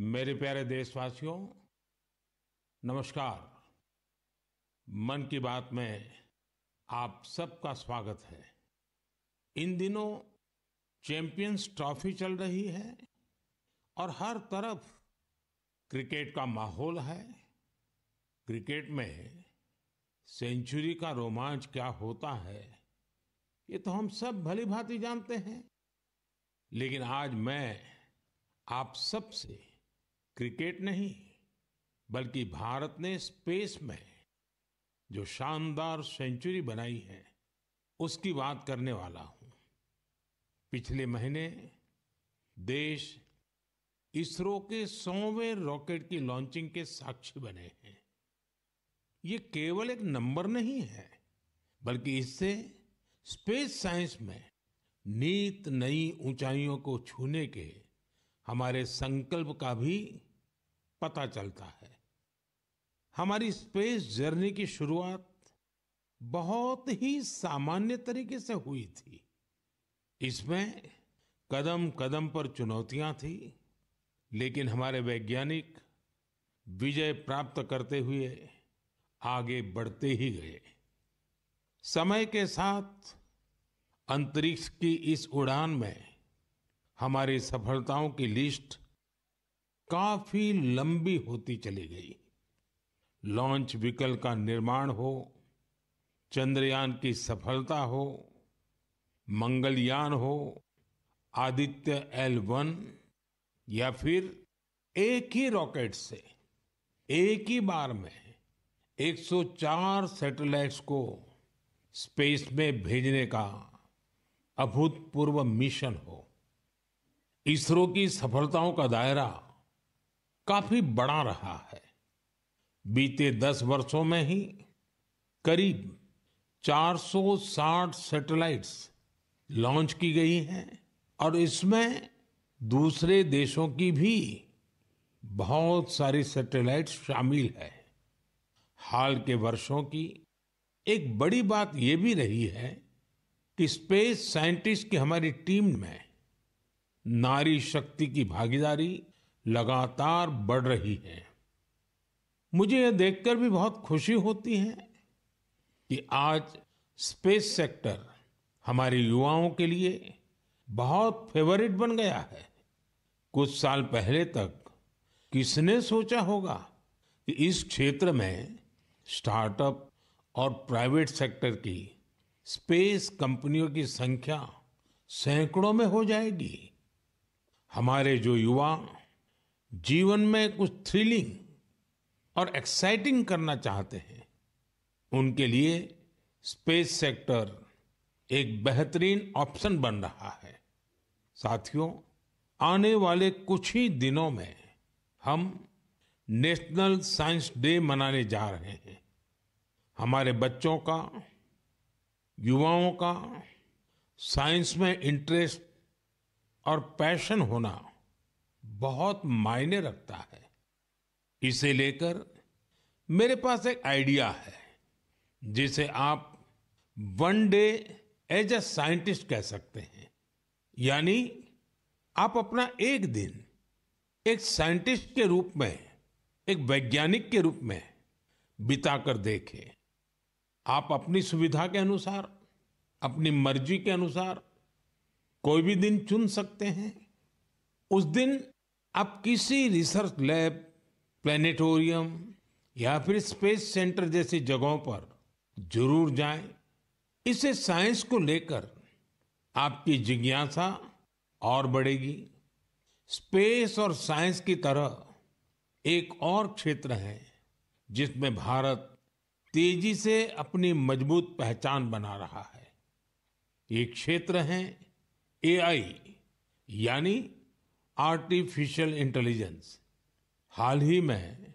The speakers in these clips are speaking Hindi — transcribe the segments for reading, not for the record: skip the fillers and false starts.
मेरे प्यारे देशवासियों, नमस्कार। मन की बात में आप सबका स्वागत है। इन दिनों चैंपियंस ट्रॉफी चल रही है और हर तरफ क्रिकेट का माहौल है। क्रिकेट में सेंचुरी का रोमांच क्या होता है, ये तो हम सब भली भांति जानते हैं। लेकिन आज मैं आप सबसे क्रिकेट नहीं, बल्कि भारत ने स्पेस में जो शानदार सेंचुरी बनाई है, उसकी बात करने वाला हूं। पिछले महीने देश इसरो के 100वें रॉकेट की लॉन्चिंग के साक्षी बने हैं। ये केवल एक नंबर नहीं है, बल्कि इससे स्पेस साइंस में नित नई ऊंचाइयों को छूने के हमारे संकल्प का भी पता चलता है। हमारी स्पेस जर्नी की शुरुआत बहुत ही सामान्य तरीके से हुई थी। इसमें कदम कदम पर चुनौतियां थी, लेकिन हमारे वैज्ञानिक विजय प्राप्त करते हुए आगे बढ़ते ही गए। समय के साथ अंतरिक्ष की इस उड़ान में हमारी सफलताओं की लिस्ट काफी लंबी होती चली गई। लॉन्च व्हीकल का निर्माण हो, चंद्रयान की सफलता हो, मंगलयान हो, आदित्य L1 या फिर एक ही रॉकेट से एक ही बार में 104 सैटेलाइट्स को स्पेस में भेजने का अभूतपूर्व मिशन हो। इसरो की सफलताओं का दायरा काफी बड़ा रहा है। बीते 10 वर्षों में ही करीब 460 सैटेलाइट्स लॉन्च की गई हैं और इसमें दूसरे देशों की भी बहुत सारी सैटेलाइट्स शामिल है। हाल के वर्षों की एक बड़ी बात ये भी रही है कि स्पेस साइंटिस्ट की हमारी टीम में नारी शक्ति की भागीदारी लगातार बढ़ रही है। मुझे यह देखकर भी बहुत खुशी होती है कि आज स्पेस सेक्टर हमारे युवाओं के लिए बहुत फेवरेट बन गया है। कुछ साल पहले तक किसने सोचा होगा कि इस क्षेत्र में स्टार्टअप और प्राइवेट सेक्टर की स्पेस कंपनियों की संख्या सैकड़ों में हो जाएगी। हमारे जो युवा जीवन में कुछ थ्रिलिंग और एक्साइटिंग करना चाहते हैं, उनके लिए स्पेस सेक्टर एक बेहतरीन ऑप्शन बन रहा है। साथियों, आने वाले कुछ ही दिनों में हम नेशनल साइंस डे मनाने जा रहे हैं। हमारे बच्चों का, युवाओं का साइंस में इंटरेस्ट और पैशन होना बहुत मायने रखता है। इसे लेकर मेरे पास एक आइडिया है, जिसे आप one day as a scientist कह सकते हैं। यानी आप अपना एक दिन एक साइंटिस्ट के रूप में, एक वैज्ञानिक के रूप में बिताकर देखें। आप अपनी सुविधा के अनुसार, अपनी मर्जी के अनुसार कोई भी दिन चुन सकते हैं। उस दिन आप किसी रिसर्च लैब, प्लेनेटोरियम या फिर स्पेस सेंटर जैसी जगहों पर जरूर जाएं। इससे साइंस को लेकर आपकी जिज्ञासा और बढ़ेगी। स्पेस और साइंस की तरह एक और क्षेत्र है जिसमें भारत तेजी से अपनी मजबूत पहचान बना रहा है। ये क्षेत्र है AI, यानी आर्टिफिशियल इंटेलिजेंस। हाल ही में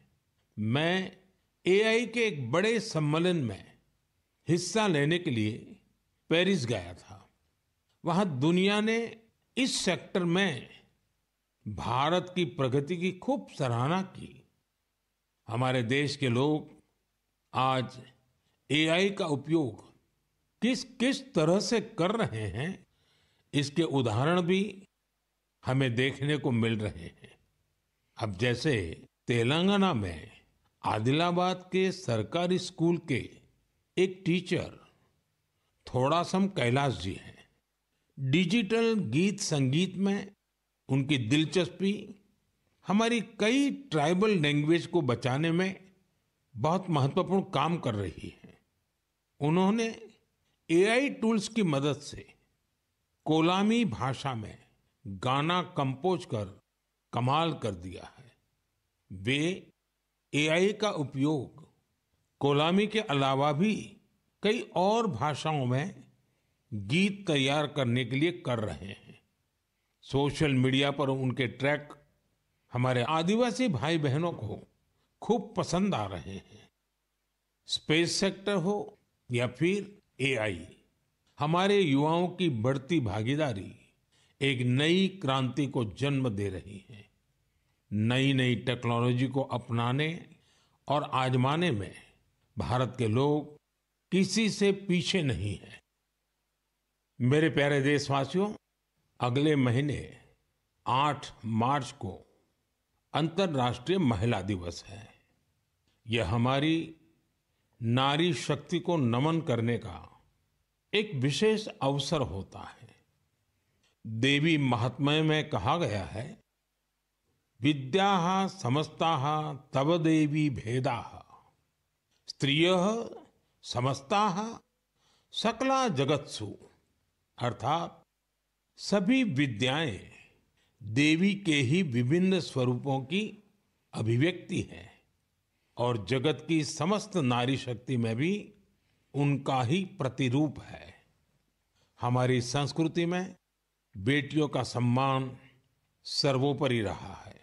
मैं AI के एक बड़े सम्मेलन में हिस्सा लेने के लिए पेरिस गया था। वहां दुनिया ने इस सेक्टर में भारत की प्रगति की खूब सराहना की। हमारे देश के लोग आज AI का उपयोग किस किस तरह से कर रहे हैं, इसके उदाहरण भी हमें देखने को मिल रहे हैं। अब जैसे तेलंगाना में आदिलाबाद के सरकारी स्कूल के एक टीचर थोड़ासम कैलाश जी हैं। डिजिटल गीत संगीत में उनकी दिलचस्पी हमारी कई ट्राइबल लैंग्वेज को बचाने में बहुत महत्वपूर्ण काम कर रही है। उन्होंने एआई टूल्स की मदद से कोलामी भाषा में गाना कंपोज कर कमाल कर दिया है। वे एआई का उपयोग कोलामी के अलावा भी कई और भाषाओं में गीत तैयार करने के लिए कर रहे हैं। सोशल मीडिया पर उनके ट्रैक हमारे आदिवासी भाई बहनों को खूब पसंद आ रहे हैं। स्पेस सेक्टर हो या फिर एआई, हमारे युवाओं की बढ़ती भागीदारी एक नई क्रांति को जन्म दे रही है। नई नई टेक्नोलॉजी को अपनाने और आजमाने में भारत के लोग किसी से पीछे नहीं हैं। मेरे प्यारे देशवासियों, अगले महीने 8 मार्च को अंतर्राष्ट्रीय महिला दिवस है। यह हमारी नारी शक्ति को नमन करने का एक विशेष अवसर होता है। देवी महात्म्य में कहा गया है, विद्याः समस्ताः तव देवी भेदाः स्त्रियः समस्ताः सकला जगत्सु, अर्थात सभी विद्याएं देवी के ही विभिन्न स्वरूपों की अभिव्यक्ति है और जगत की समस्त नारी शक्ति में भी उनका ही प्रतिरूप है। हमारी संस्कृति में बेटियों का सम्मान सर्वोपरि रहा है।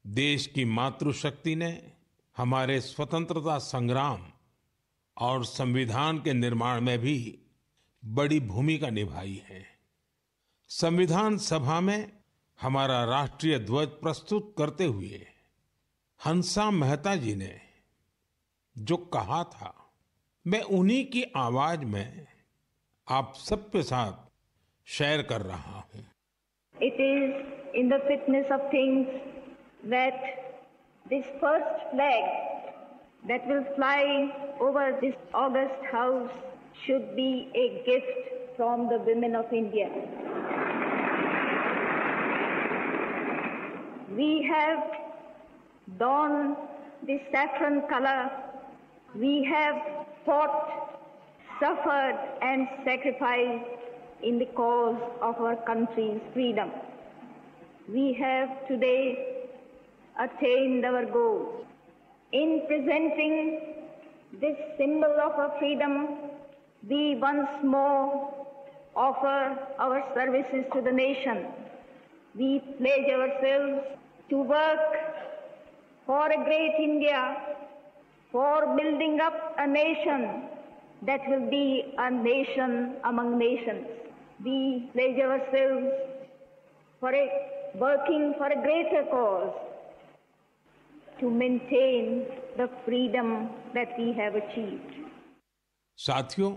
देश की मातृशक्ति ने हमारे स्वतंत्रता संग्राम और संविधान के निर्माण में भी बड़ी भूमिका निभाई है। संविधान सभा में हमारा राष्ट्रीय ध्वज प्रस्तुत करते हुए हंसा मेहता जी ने जो कहा था, मैं उन्हीं की आवाज में आप सबके साथ शेयर कर रहा हूं। It is in the fitness of things that this first flag that will fly over this august house should be a gift from the women of India. We have donned the saffron color. We have fought, suffered and sacrificed in the cause of our country's freedom. We have today attained our goals. In presenting this symbol of our freedom, we once more offer our services to the nation. We pledge ourselves to work for a great India, for building up a nation that will be a nation among nations. We pledge ourselves for working for a greater cause to maintain the freedom that we have achieved. साथियों,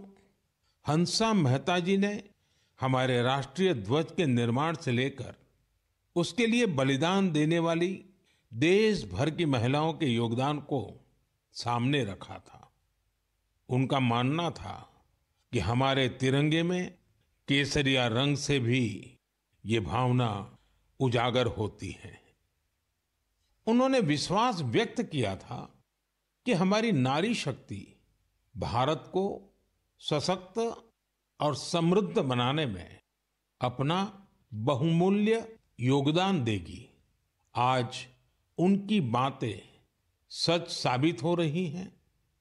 हंसा मेहता जी ने हमारे राष्ट्रीय ध्वज के निर्माण से लेकर उसके लिए बलिदान देने वाली देश भर की महिलाओं के योगदान को सामने रखा था। उनका मानना था कि हमारे तिरंगे में केसरिया रंग से भी ये भावना उजागर होती है। उन्होंने विश्वास व्यक्त किया था कि हमारी नारी शक्ति भारत को सशक्त और समृद्ध बनाने में अपना बहुमूल्य योगदान देगी। आज उनकी बातें सच साबित हो रही हैं।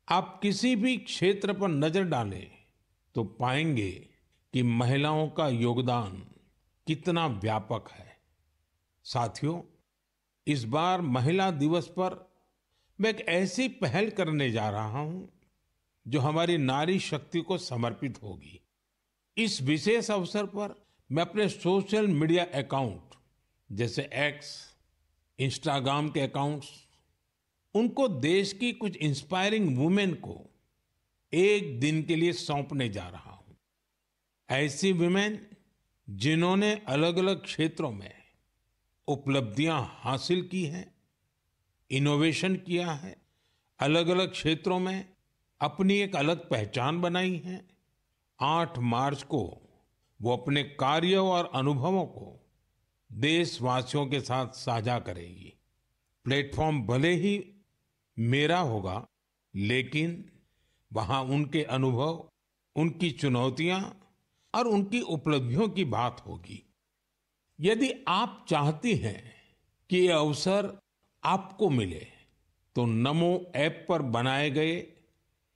आप किसी भी क्षेत्र पर नजर डालें तो पाएंगे कि महिलाओं का योगदान कितना व्यापक है। साथियों, इस बार महिला दिवस पर मैं एक ऐसी पहल करने जा रहा हूं जो हमारी नारी शक्ति को समर्पित होगी। इस विशेष अवसर पर मैं अपने सोशल मीडिया अकाउंट जैसे एक्स, इंस्टाग्राम के अकाउंट्स, उनको देश की कुछ इंस्पायरिंग वुमेन को एक दिन के लिए सौंपने जा रहा हूं। ऐसी वुमेन जिन्होंने अलग अलग क्षेत्रों में उपलब्धियां हासिल की हैं इनोवेशन किया है, अलग अलग क्षेत्रों में अपनी एक अलग पहचान बनाई है। 8 मार्च को वो अपने कार्य और अनुभवों को देशवासियों के साथ साझा करेगी। प्लेटफॉर्म भले ही मेरा होगा, लेकिन वहां उनके अनुभव, उनकी चुनौतियां और उनकी उपलब्धियों की बात होगी। यदि आप चाहती हैं कि ये अवसर आपको मिले, तो नमो ऐप पर बनाए गए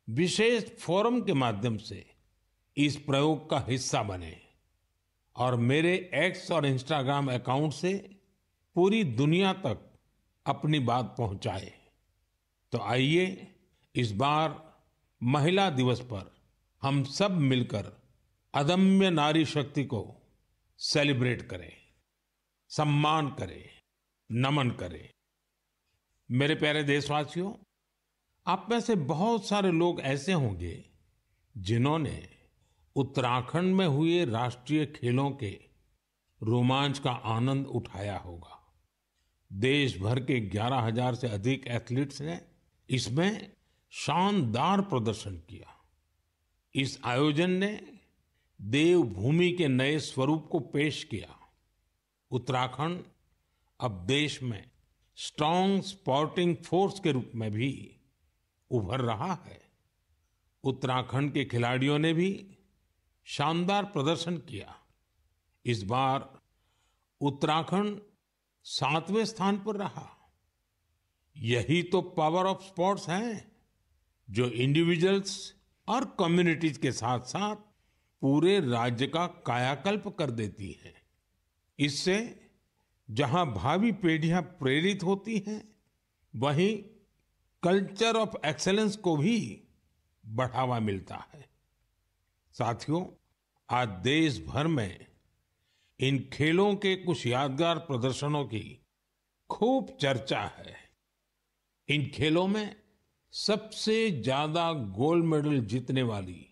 विशेष फोरम के माध्यम से इस प्रयोग का हिस्सा बने और मेरे एक्स और इंस्टाग्राम अकाउंट से पूरी दुनिया तक अपनी बात पहुंचाए। तो आइए इस बार महिला दिवस पर हम सब मिलकर अदम्य नारी शक्ति को सेलिब्रेट करें, सम्मान करें, नमन करें। मेरे प्यारे देशवासियों, आप में से बहुत सारे लोग ऐसे होंगे जिन्होंने उत्तराखंड में हुए राष्ट्रीय खेलों के रोमांच का आनंद उठाया होगा। देश भर के 11,000 से अधिक एथलीट्स ने इसमें शानदार प्रदर्शन किया। इस आयोजन ने देवभूमि के नए स्वरूप को पेश किया। उत्तराखंड अब देश में स्ट्रांग स्पोर्टिंग फोर्स के रूप में भी उभर रहा है। उत्तराखंड के खिलाड़ियों ने भी शानदार प्रदर्शन किया। इस बार उत्तराखंड 7वें स्थान पर रहा। यही तो पावर ऑफ स्पोर्ट्स है, जो इंडिविजुअल्स और कम्युनिटीज के साथ साथ पूरे राज्य का कायाकल्प कर देती है। इससे जहां भावी पीढ़ियां प्रेरित होती हैं, वहीं कल्चर ऑफ एक्सेलेंस को भी बढ़ावा मिलता है। साथियों, आज देश भर में इन खेलों के कुछ यादगार प्रदर्शनों की खूब चर्चा है। इन खेलों में सबसे ज्यादा गोल्ड मेडल जीतने वाली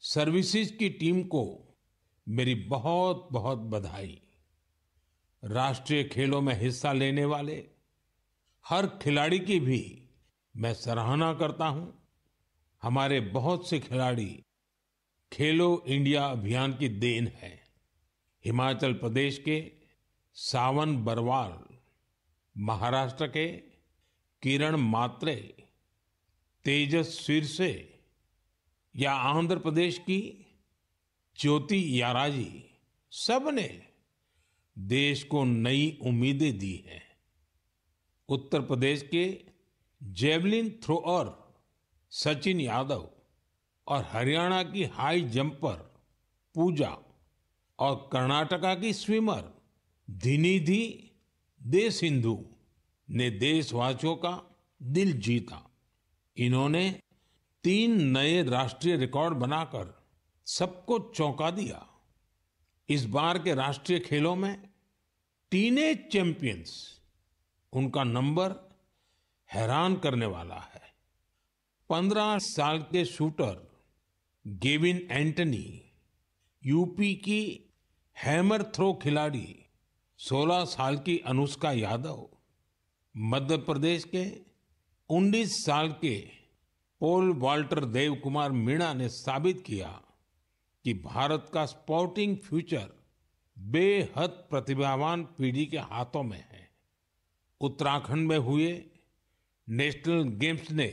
सर्विसेज की टीम को मेरी बहुत बहुत बधाई। राष्ट्रीय खेलों में हिस्सा लेने वाले हर खिलाड़ी की भी मैं सराहना करता हूं। हमारे बहुत से खिलाड़ी खेलो इंडिया अभियान की देन है। हिमाचल प्रदेश के सावन बरवाल, महाराष्ट्र के किरण मात्रे, तेजस सिरसे या आंध्र प्रदेश की ज्योति याराजी, सबने देश को नई उम्मीदें दी हैं। उत्तर प्रदेश के जेवलिन थ्रोअर सचिन यादव और हरियाणा की हाई जंपर पूजा और कर्नाटका की स्विमर धिनिधि दे सिंधु ने देशवासियों का दिल जीता। इन्होंने 3 नए राष्ट्रीय रिकॉर्ड बनाकर सबको चौंका दिया। इस बार के राष्ट्रीय खेलों में टीनेज चैंपियंस, उनका नंबर हैरान करने वाला है। 15 साल के शूटर गेविन एंटनी, यूपी की हैमर थ्रो खिलाड़ी 16 साल की अनुष्का यादव, मध्य प्रदेश के 19 साल के पोल वाल्टर देव कुमार मीणा ने साबित किया कि भारत का स्पोर्टिंग फ्यूचर बेहद प्रतिभावान पीढ़ी के हाथों में है। उत्तराखंड में हुए नेशनल गेम्स ने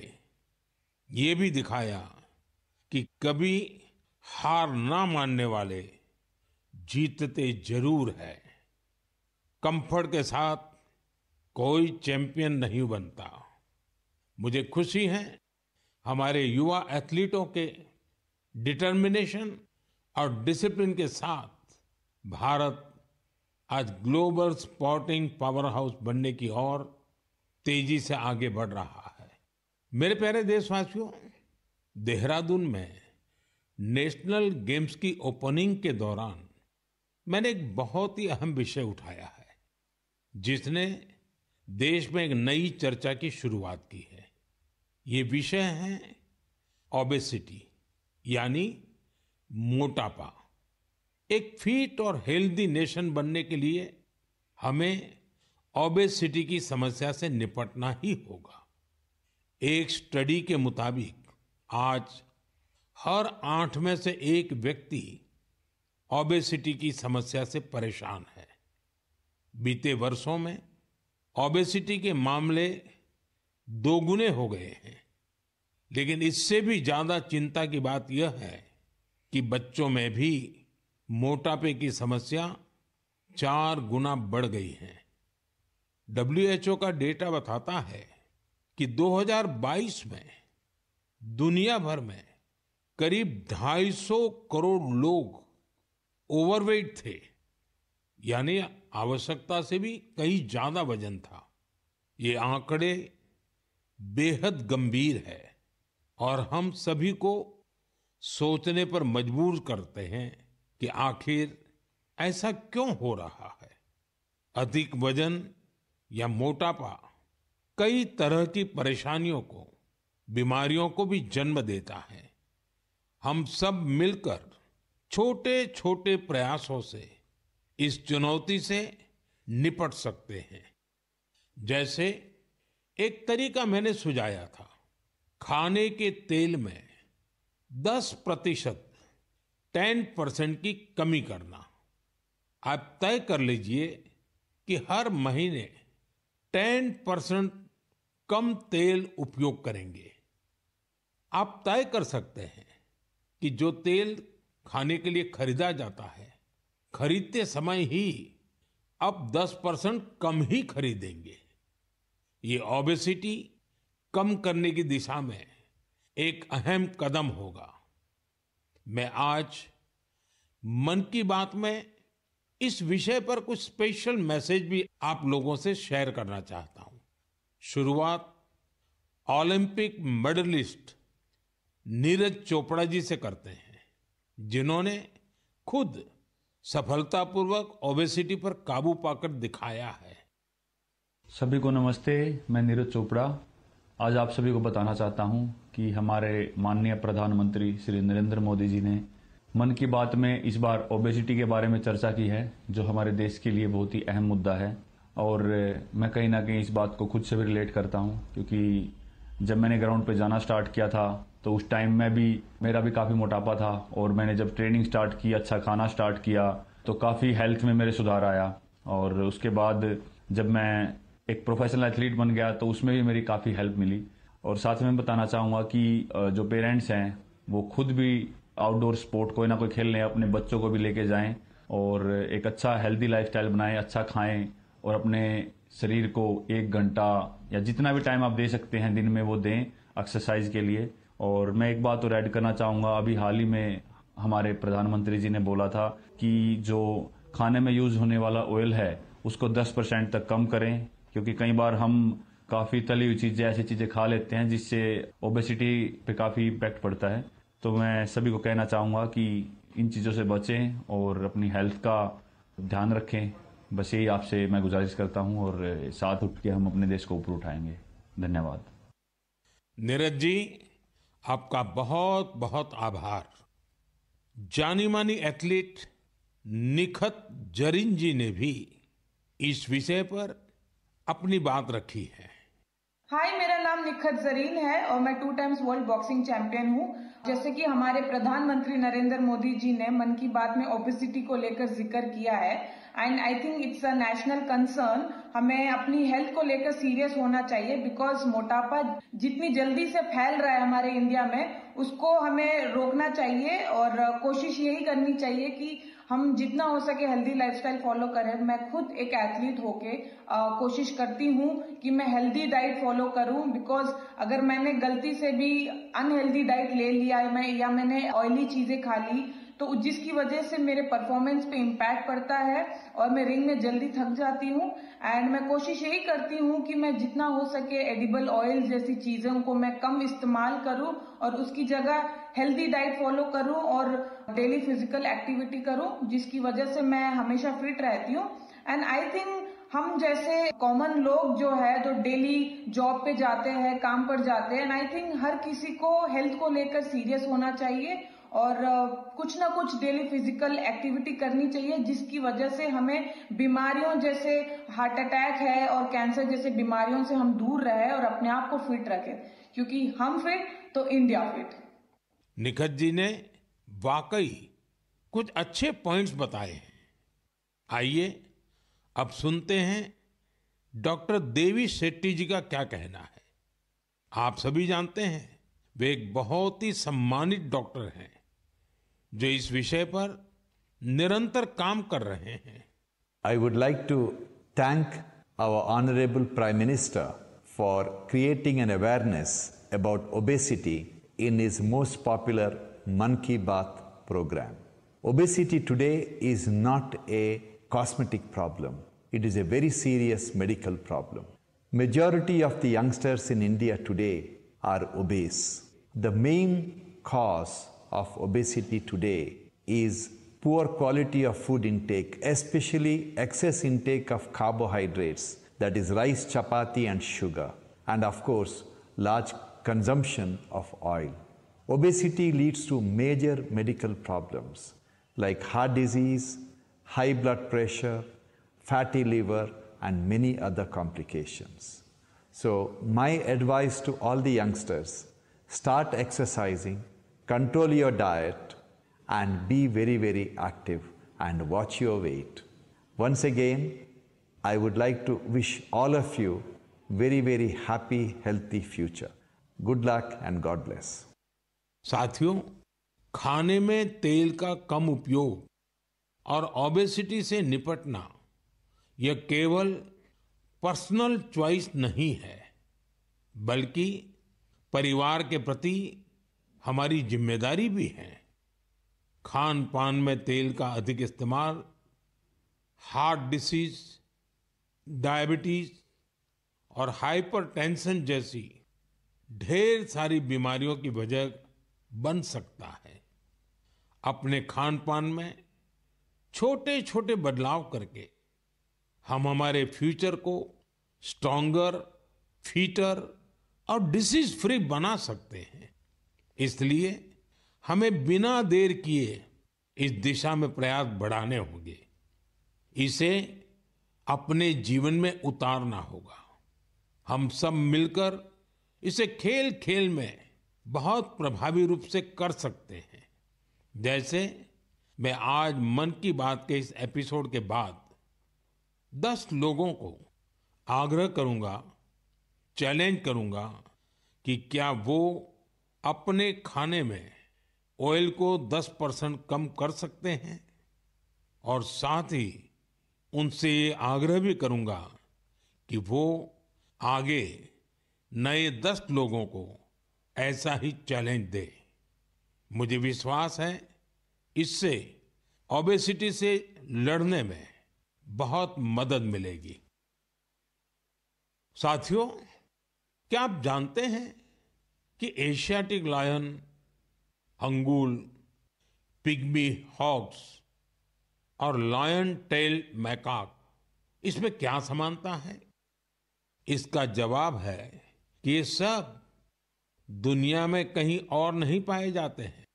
ये भी दिखाया कि कभी हार ना मानने वाले जीतते जरूर है। कंफर्ट के साथ कोई चैंपियन नहीं बनता। मुझे खुशी है हमारे युवा एथलीटों के डिटर्मिनेशन और डिसिप्लिन के साथ भारत आज ग्लोबल स्पोर्टिंग पावर हाउस बनने की ओर तेजी से आगे बढ़ रहा है। मेरे प्यारे देशवासियों, देहरादून में नेशनल गेम्स की ओपनिंग के दौरान मैंने एक बहुत ही अहम विषय उठाया है, जिसने देश में एक नई चर्चा की शुरुआत की है। ये विषय है ओबेसिटी, यानी मोटापा। एक फिट और हेल्दी नेशन बनने के लिए हमें ओबेसिटी की समस्या से निपटना ही होगा। एक स्टडी के मुताबिक आज हर 8 में से एक व्यक्ति ओबेसिटी की समस्या से परेशान है। बीते वर्षों में ओबेसिटी के मामले दोगुने हो गए हैं, लेकिन इससे भी ज्यादा चिंता की बात यह है कि बच्चों में भी मोटापे की समस्या 4 गुना बढ़ गई है। WHO का डेटा बताता है कि 2022 में दुनिया भर में करीब 250 करोड़ लोग ओवरवेट थे, यानी आवश्यकता से भी कहीं ज्यादा वजन था। ये आंकड़े बेहद गंभीर है और हम सभी को सोचने पर मजबूर करते हैं कि आखिर ऐसा क्यों हो रहा है। अधिक वजन या मोटापा कई तरह की परेशानियों को, बीमारियों को भी जन्म देता है। हम सब मिलकर छोटे छोटे प्रयासों से इस चुनौती से निपट सकते हैं। जैसे एक तरीका मैंने सुझाया था, खाने के तेल में 10% की कमी करना। आप तय कर लीजिए कि हर महीने 10% कम तेल उपयोग करेंगे। आप तय कर सकते हैं कि जो तेल खाने के लिए खरीदा जाता है, खरीदते समय ही अब 10% कम ही खरीदेंगे। ये ओबेसिटी कम करने की दिशा में एक अहम कदम होगा। मैं आज मन की बात में इस विषय पर कुछ स्पेशल मैसेज भी आप लोगों से शेयर करना चाहता हूं। शुरुआत ओलंपिक मेडलिस्ट नीरज चोपड़ा जी से करते हैं, जिन्होंने खुद सफलतापूर्वक ओबेसिटी पर काबू पाकर दिखाया है। सभी को नमस्ते, मैं नीरज चोपड़ा आज आप सभी को बताना चाहता हूं कि हमारे माननीय प्रधानमंत्री श्री नरेंद्र मोदी जी ने मन की बात में इस बार ओबेसिटी के बारे में चर्चा की है, जो हमारे देश के लिए बहुत ही अहम मुद्दा है। और मैं कहीं ना कहीं इस बात को खुद से भी रिलेट करता हूं, क्योंकि जब मैंने ग्राउंड पे जाना स्टार्ट किया था तो उस टाइम में भी मेरा भी काफ़ी मोटापा था, और मैंने जब ट्रेनिंग स्टार्ट की, अच्छा खाना स्टार्ट किया, तो काफ़ी हेल्थ में मेरे सुधार आया। और उसके बाद जब मैं एक प्रोफेशनल एथलीट बन गया तो उसमें भी मेरी काफ़ी हेल्प मिली। और साथ में बताना चाहूँगा कि जो पेरेंट्स हैं वो खुद भी आउटडोर स्पोर्ट कोई ना कोई खेलने अपने बच्चों को भी लेके जाएं और एक अच्छा हेल्दी लाइफस्टाइल बनाएं, अच्छा खाएं और अपने शरीर को 1 घंटा या जितना भी टाइम आप दे सकते हैं दिन में वो दें एक्सरसाइज के लिए। और मैं एक बात और ऐड करना चाहूँगा, अभी हाल ही में हमारे प्रधानमंत्री जी ने बोला था कि जो खाने में यूज होने वाला ऑयल है उसको 10% तक कम करें, क्योंकि कई बार हम काफ़ी तली हुई चीज़ें, ऐसी चीज़ें खा लेते हैं जिससे ओबेसिटी पे काफ़ी इम्पैक्ट पड़ता है। तो मैं सभी को कहना चाहूँगा कि इन चीज़ों से बचें और अपनी हेल्थ का ध्यान रखें। बस यही आपसे मैं गुजारिश करता हूँ और साथ उठ के हम अपने देश को ऊपर उठाएंगे। धन्यवाद। नीरज जी, आपका बहुत बहुत आभार। जानी मानी एथलीट निखत जरीन जी ने भी इस विषय पर अपनी बात रखी है। हाय, मेरा नाम निखत जरीन है और मैं 2 टाइम्स वर्ल्ड बॉक्सिंग चैंपियन हूँ। जैसे कि हमारे प्रधानमंत्री नरेंद्र मोदी जी ने मन की बात में ओबेसिटी को लेकर जिक्र किया है, and I think it's a national concern. हमें अपनी हेल्थ को लेकर सीरियस होना चाहिए, बिकॉज मोटापा जितनी जल्दी से फैल रहा है हमारे इंडिया में, उसको हमें रोकना चाहिए और कोशिश यही करनी चाहिए कि हम जितना हो सके हेल्दी लाइफस्टाइल फॉलो करें। मैं खुद एक एथलीट होके कोशिश करती हूँ कि मैं हेल्दी डाइट फॉलो करूँ, बिकॉज अगर मैंने गलती से भी अनहेल्दी डाइट ले लिया या मैंने ऑयली चीजें खा ली, तो जिसकी वजह से मेरे परफॉर्मेंस पे इम्पैक्ट पड़ता है और मैं रिंग में जल्दी थक जाती हूँ। एंड मैं कोशिश यही करती हूँ कि मैं जितना हो सके एडिबल ऑयल जैसी चीजों को मैं कम इस्तेमाल करूँ और उसकी जगह हेल्दी डाइट फॉलो करूँ और डेली फिजिकल एक्टिविटी करूँ, जिसकी वजह से मैं हमेशा फिट रहती हूँ। एंड आई थिंक हम जैसे कॉमन लोग जो है तो डेली जॉब पे जाते हैं, काम पर जाते हैं, एंड आई थिंक हर किसी को हेल्थ को लेकर सीरियस होना चाहिए और कुछ ना कुछ डेली फिजिकल एक्टिविटी करनी चाहिए, जिसकी वजह से हमें बीमारियों जैसे हार्ट अटैक है और कैंसर जैसे बीमारियों से हम दूर रहे और अपने आप को फिट रखें, क्योंकि हम फिट तो इंडिया फिट। निखत जी ने वाकई कुछ अच्छे पॉइंट्स बताए हैं। आइए अब सुनते हैं डॉक्टर देवी शेट्टी जी का क्या कहना है। आप सभी जानते हैं वे एक बहुत ही सम्मानित डॉक्टर हैं जो इस विषय पर निरंतर काम कर रहे हैं। I would like to thank our Honorable Prime Minister for creating an awareness about obesity in his most popular Mann Ki Baat program. Obesity today is not a cosmetic problem. It is a very serious medical problem. Majority of the youngsters in India today are obese. The main cause of obesity today is poor quality of food intake, especially excess intake of carbohydrates, that is rice, chapati and sugar, and of course large consumption of oil. Obesity leads to major medical problems like heart disease, high blood pressure, fatty liver, and many other complications. So my advice to all the youngsters, start exercising, control your diet, and be very, very active and watch your weight. Once again, I would like to wish all of you very, very happy, healthy future. Good luck and God bless. साथियों, खाने में तेल का कम उपयोग और ओबेसिटी से निपटना यह केवल पर्सनल चॉइस नहीं है, बल्कि परिवार के प्रति हमारी जिम्मेदारी भी है। खान पान में तेल का अधिक इस्तेमाल हार्ट डिसीज, डायबिटीज और हाइपरटेंशन जैसी ढेर सारी बीमारियों की वजह बन सकता है। अपने खान पान में छोटे छोटे बदलाव करके हम हमारे फ्यूचर को स्ट्रॉन्गर, फिटर और डिसीज फ्री बना सकते हैं। इसलिए हमें बिना देर किए इस दिशा में प्रयास बढ़ाने होंगे। इसे अपने जीवन में उतारना होगा। हम सब मिलकर इसे खेल खेल में बहुत प्रभावी रूप से कर सकते हैं। जैसे मैं आज मन की बात के इस एपिसोड के बाद 10 लोगों को आग्रह करूंगा, चैलेंज करूंगा कि क्या वो अपने खाने में ऑयल को 10% कम कर सकते हैं, और साथ ही उनसे ये आग्रह भी करूंगा कि वो आगे नए 10 लोगों को ऐसा ही चैलेंज दे। मुझे विश्वास है इससे ओबेसिटी से लड़ने में बहुत मदद मिलेगी। साथियों, क्या आप जानते हैं कि Asiatic lion, Angul, pygmy hogs और लायन टेल मैकाक, इसमें क्या समानता है? इसका जवाब है कि ये सब दुनिया में कहीं और नहीं पाए जाते हैं,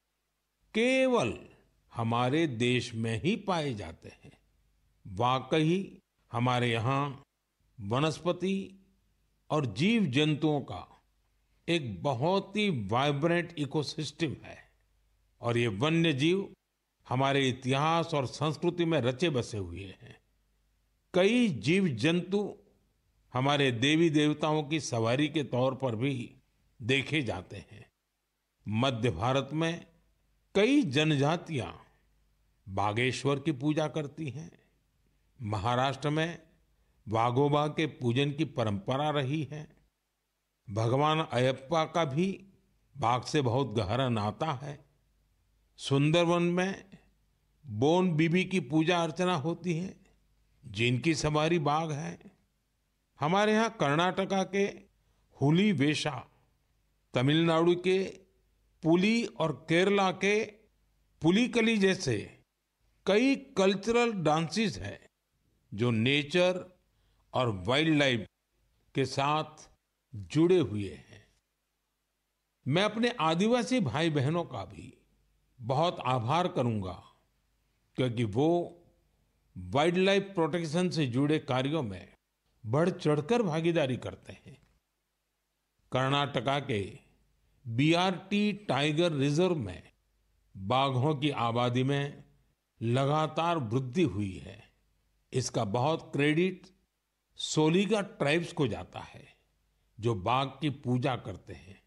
केवल हमारे देश में ही पाए जाते हैं। वाकई हमारे यहाँ वनस्पति और जीव जंतुओं का एक बहुत ही वाइब्रेंट इकोसिस्टम है, और ये वन्य जीव हमारे इतिहास और संस्कृति में रचे बसे हुए हैं। कई जीव जंतु हमारे देवी देवताओं की सवारी के तौर पर भी देखे जाते हैं। मध्य भारत में कई जनजातियां बागेश्वर की पूजा करती हैं। महाराष्ट्र में वाघोबा के पूजन की परंपरा रही है। भगवान अयप्पा का भी बाघ से बहुत गहरा नाता है। सुंदरवन में बोन बीबी की पूजा अर्चना होती है, जिनकी सवारी बाघ है। हमारे यहाँ कर्नाटका के हुली वेशा, तमिलनाडु के पुली और केरला के पुलिकली जैसे कई कल्चरल डांसेस हैं जो नेचर और वाइल्ड लाइफ के साथ जुड़े हुए हैं। मैं अपने आदिवासी भाई बहनों का भी बहुत आभार करूंगा, क्योंकि वो वाइल्ड लाइफ प्रोटेक्शन से जुड़े कार्यों में बढ़ चढ़कर भागीदारी करते हैं। कर्नाटका के बीआरटी टाइगर रिजर्व में बाघों की आबादी में लगातार वृद्धि हुई है। इसका बहुत क्रेडिट सोलिगा ट्राइब्स को जाता है, जो बाघ की पूजा करते हैं।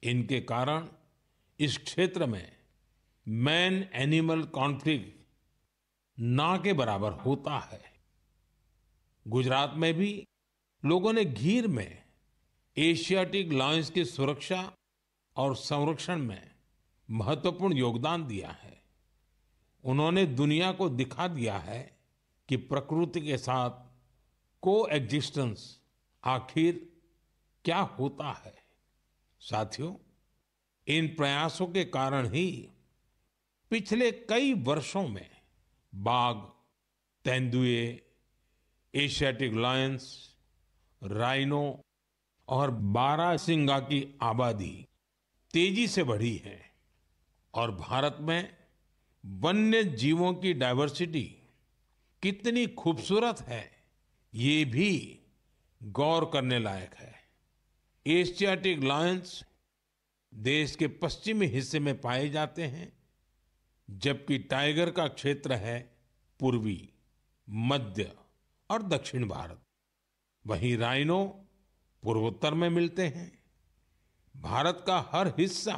इनके कारण इस क्षेत्र में मैन एनिमल कॉन्फ्लिक्ट ना के बराबर होता है। गुजरात में भी लोगों ने गीर में एशियाटिक लायंस की सुरक्षा और संरक्षण में महत्वपूर्ण योगदान दिया है। उन्होंने दुनिया को दिखा दिया है कि प्रकृति के साथ कोएग्जिस्टेंस आखिर क्या होता है। साथियों, इन प्रयासों के कारण ही पिछले कई वर्षों में बाघ, तेंदुए, एशियाटिक लायंस, राइनो और बारहसिंगा की आबादी तेजी से बढ़ी है और भारत में वन्य जीवों की डाइवर्सिटी कितनी खूबसूरत है, ये भी गौर करने लायक है। एशियाटिक लायंस देश के पश्चिमी हिस्से में पाए जाते हैं, जबकि टाइगर का क्षेत्र है पूर्वी, मध्य और दक्षिण भारत। वहीं राइनो पूर्वोत्तर में मिलते हैं। भारत का हर हिस्सा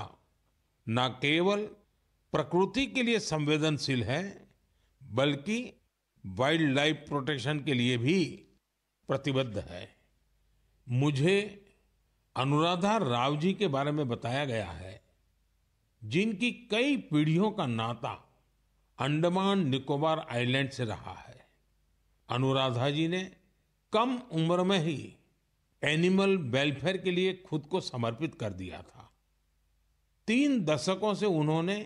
न केवल प्रकृति के लिए संवेदनशील है, बल्कि वाइल्ड लाइफ प्रोटेक्शन के लिए भी प्रतिबद्ध है। मुझे अनुराधा राव जी के बारे में बताया गया है, जिनकी कई पीढ़ियों का नाता अंडमान निकोबार आइलैंड से रहा है। अनुराधा जी ने कम उम्र में ही एनिमल वेलफेयर के लिए खुद को समर्पित कर दिया था। 3 दशकों से उन्होंने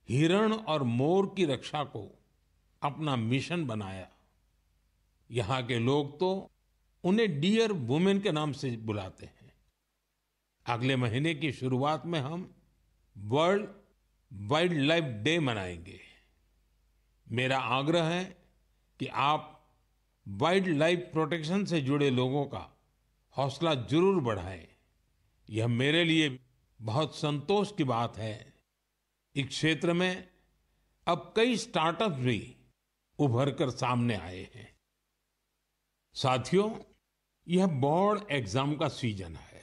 हिरण और मोर की रक्षा को अपना मिशन बनाया। यहाँ के लोग तो उन्हें डियर वुमेन के नाम से बुलाते हैं। अगले महीने की शुरुआत में हम वर्ल्ड वाइल्ड लाइफ डे मनाएंगे। मेरा आग्रह है कि आप वाइल्ड लाइफ प्रोटेक्शन से जुड़े लोगों का हौसला जरूर बढ़ाएं। यह मेरे लिए बहुत संतोष की बात है। इस क्षेत्र में अब कई स्टार्टअप्स भी उभर कर सामने आए हैं। साथियों, यह बोर्ड एग्जाम का सीजन है।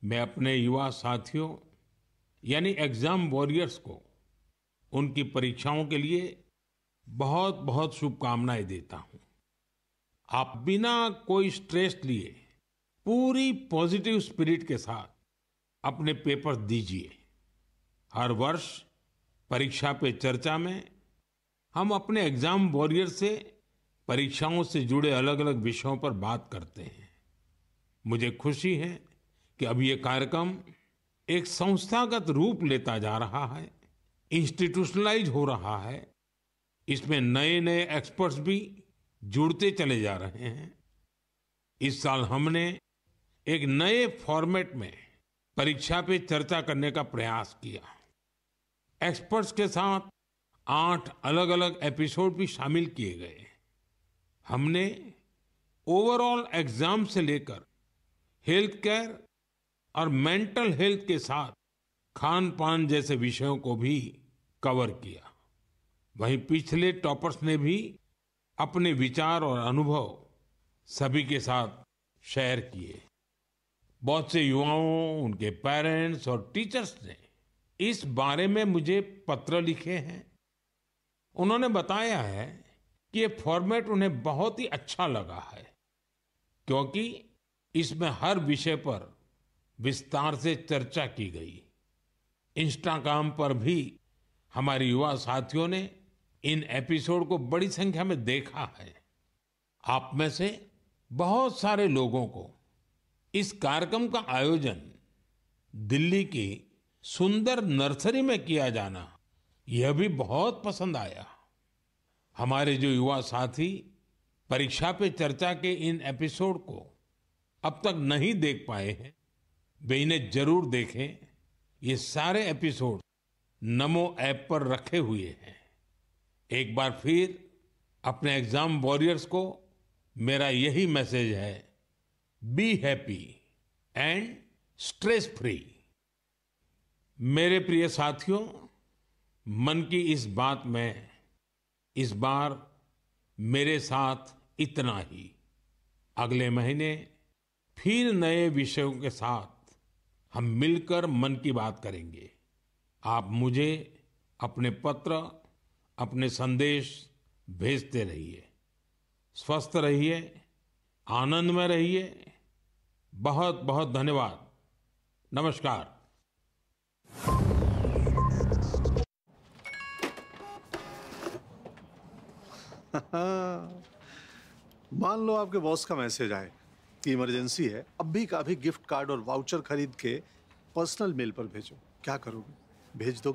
मैं अपने युवा साथियों यानी एग्जाम वॉरियर्स को उनकी परीक्षाओं के लिए बहुत बहुत शुभकामनाएं देता हूं। आप बिना कोई स्ट्रेस लिए पूरी पॉजिटिव स्पिरिट के साथ अपने पेपर दीजिए। हर वर्ष परीक्षा पे चर्चा में हम अपने एग्जाम वॉरियर से परीक्षाओं से जुड़े अलग अलग विषयों पर बात करते हैं। मुझे खुशी है कि अब ये कार्यक्रम एक संस्थागत रूप लेता जा रहा है, इंस्टीट्यूशनलाइज हो रहा है। इसमें नए नए एक्सपर्ट्स भी जुड़ते चले जा रहे हैं। इस साल हमने एक नए फॉर्मेट में परीक्षा पे चर्चा करने का प्रयास किया। एक्सपर्ट्स के साथ 8 अलग अलग एपिसोड भी शामिल किए गए। हमने ओवरऑल एग्जाम से लेकर हेल्थ केयर और मेंटल हेल्थ के साथ खान पान जैसे विषयों को भी कवर किया। वहीं पिछले टॉपर्स ने भी अपने विचार और अनुभव सभी के साथ शेयर किए। बहुत से युवाओं, उनके पेरेंट्स और टीचर्स ने इस बारे में मुझे पत्र लिखे हैं। उन्होंने बताया है कि ये फॉर्मेट उन्हें बहुत ही अच्छा लगा है, क्योंकि इसमें हर विषय पर विस्तार से चर्चा की गई। इंस्टाग्राम पर भी हमारे युवा साथियों ने इन एपिसोड को बड़ी संख्या में देखा है। आप में से बहुत सारे लोगों को इस कार्यक्रम का आयोजन दिल्ली की सुंदर नर्सरी में किया जाना यह भी बहुत पसंद आया। हमारे जो युवा साथी परीक्षा पे चर्चा के इन एपिसोड को अब तक नहीं देख पाए हैं, वे इन्हें जरूर देखें। ये सारे एपिसोड नमो ऐप पर रखे हुए हैं। एक बार फिर अपने एग्जाम वॉरियर्स को मेरा यही मैसेज है, be happy and stress free. मेरे प्रिय साथियों, मन की इस बात में इस बार मेरे साथ इतना ही। अगले महीने फिर नए विषयों के साथ हम मिलकर मन की बात करेंगे। आप मुझे अपने पत्र, अपने संदेश भेजते रहिए। स्वस्थ रहिए, आनंद में रहिए। बहुत बहुत धन्यवाद। नमस्कार। मान लो आपके बॉस का मैसेज आए कि इमरजेंसी है, अभी का अभी गिफ्ट कार्ड और वाउचर खरीद के पर्सनल मेल पर भेजो। क्या करोगे? भेज दोगे?